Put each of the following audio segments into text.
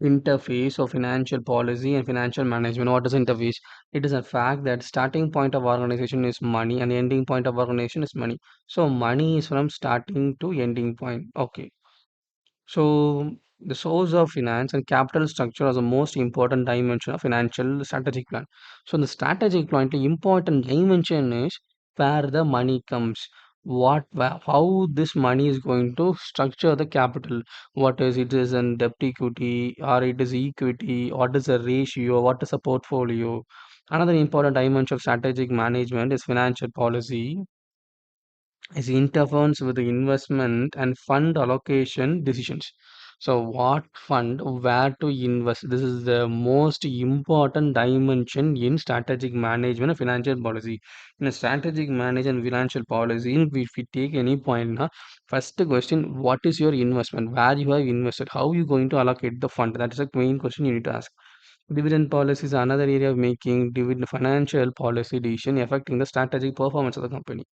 Interface of financial policy and financial management. What is interface? It is a fact that starting point of organization is money and the ending point of organization is money. So money is from starting to ending point. Okay. So the source of finance and capital structure are the most important dimension of financial strategic plan. So the strategic plan, the important dimension is where the money comes, how this money is going to structure the capital. What is it is in debt equity or it is equity? What is the ratio? What is a portfolio? Another important dimension of strategic management is financial policy is interference with the investment and fund allocation decisions. So, what fund, where to invest? This is the most important dimension in strategic management and financial policy. In a strategic management and financial policy, if we take any point, first question: what is your investment? Where you have invested? How you going to allocate the fund? That is the main question you need to ask. Dividend policy is another area of making dividend financial policy decision affecting the strategic performance of the company.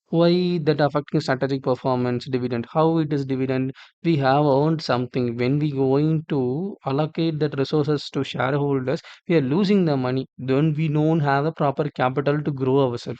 Why that affecting strategic performance? Dividend, how it is dividend? We have earned something. When we going to allocate that resources to shareholders, we are losing the money. Then we don't have the proper capital to grow ourselves.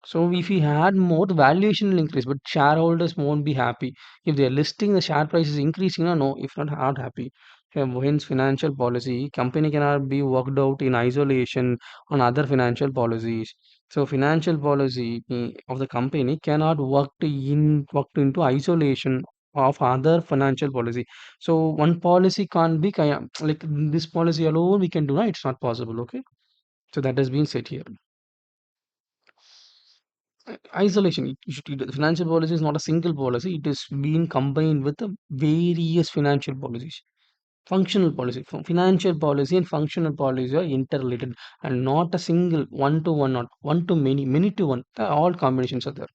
So if we had more, the valuation will increase, but shareholders won't be happy. If they are listing, the share price is increasing or no, if not happy. Hence financial policy, company cannot be worked out in isolation on other financial policies. So financial policy of the company cannot worked into isolation of other financial policy. So one policy can't be like this policy alone we can do. No, it's not possible. Okay, so that has been said here. Isolation. The financial policy is not a single policy. It is being combined with the various financial policies. Functional policy, financial policy and functional policy are interrelated and not a single one to one, not one to many, many to one. All combinations are there.